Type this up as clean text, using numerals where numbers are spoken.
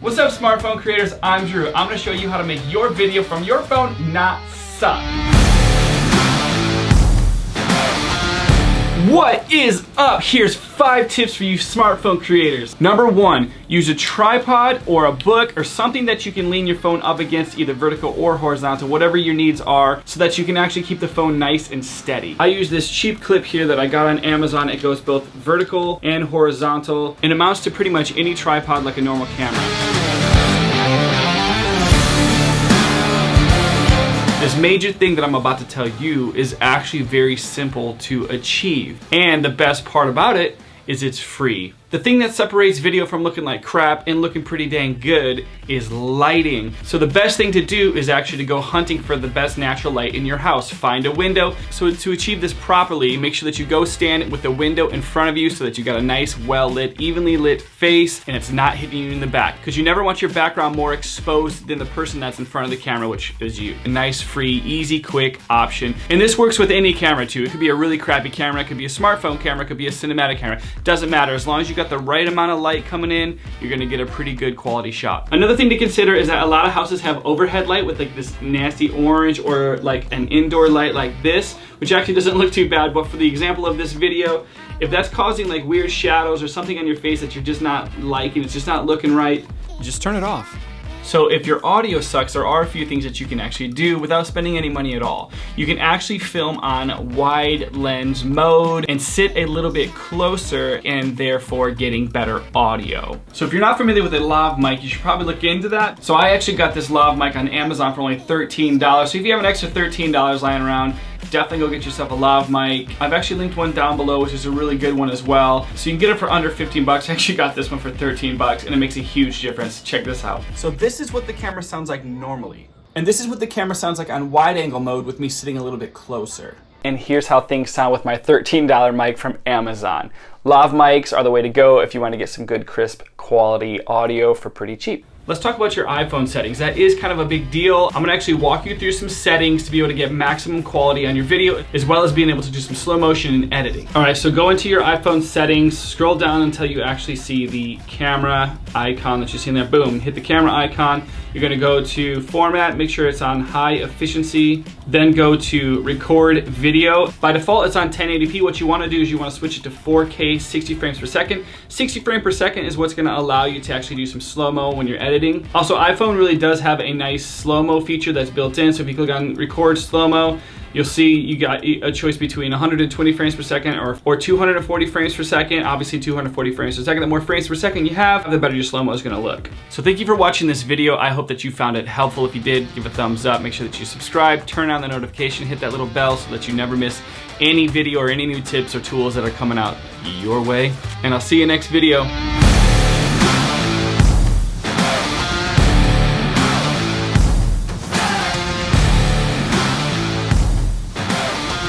What's up, smartphone creators? I'm Drew. I'm going to show you how to make your video from your phone not suck. What is up? Here's 5 tips for you smartphone creators. Number 1, use a tripod or a book or something that you can lean your phone up against, either vertical or horizontal, whatever your needs are, so that you can actually keep the phone nice and steady. I use this cheap clip here that I got on Amazon. It goes both vertical and horizontal and it mounts to pretty much any tripod like a normal camera. This major thing that I'm about to tell you is actually very simple to achieve. And the best part about it is it's free. The thing that separates video from looking like crap and looking pretty dang good is lighting. So the best thing to do is actually to go hunting for the best natural light in your house. Find a window. So to achieve this properly, make sure that you go stand with the window in front of you so that you got a nice, well-lit, evenly lit face and it's not hitting you in the back. Because you never want your background more exposed than the person that's in front of the camera, which is you. A nice, free, easy, quick option. And this works with any camera too. It could be a really crappy camera, it could be a smartphone camera, it could be a cinematic camera. Doesn't matter. As long as you got the right amount of light coming in, you're gonna get a pretty good quality shot. Another thing to consider is that a lot of houses have overhead light with like this nasty orange or like an indoor light like this, which actually doesn't look too bad, but for the example of this video, if that's causing like weird shadows or something on your face that you're just not liking, it's just not looking right, just turn it off. So if your audio sucks, there are a few things that you can actually do without spending any money at all. You can actually film on wide lens mode and sit a little bit closer and therefore getting better audio. So if you're not familiar with a lav mic, you should probably look into that. So I actually got this lav mic on Amazon for only $13. So if you have an extra $13 lying around, definitely go get yourself a lav mic. I've actually linked one down below, which is a really good one as well. So you can get it for under 15 bucks. I actually got this one for 13 bucks and it makes a huge difference. Check this out. So this is what the camera sounds like normally. And this is what the camera sounds like on wide angle mode with me sitting a little bit closer. And here's how things sound with my $13 mic from Amazon. Lav mics are the way to go if you want to get some good crisp quality audio for pretty cheap. Let's talk about your iPhone settings. That is kind of a big deal. I'm gonna actually walk you through some settings to be able to get maximum quality on your video, as well as being able to do some slow motion and editing. All right, so go into your iPhone settings, scroll down until you actually see the camera icon that you see in there. Boom, hit the camera icon. You're gonna go to format, make sure it's on high efficiency, then go to record video. By default, it's on 1080p. What you wanna do is you wanna switch it to 4K, 60 frames per second. 60 frames per second is what's gonna allow you to actually do some slow-mo when you're editing. Also, iPhone really does have a nice slow-mo feature that's built in. So if you click on record slow-mo, you'll see you got a choice between 120 frames per second or 240 frames per second. Obviously 240 frames per second. The more frames per second you have, the better your slow-mo is gonna look. So thank you for watching this video. I hope that you found it helpful. If you did, give a thumbs up. Make sure that you subscribe, turn on the notification, hit that little bell so that you never miss any video or any new tips or tools that are coming out your way. And I'll see you next video.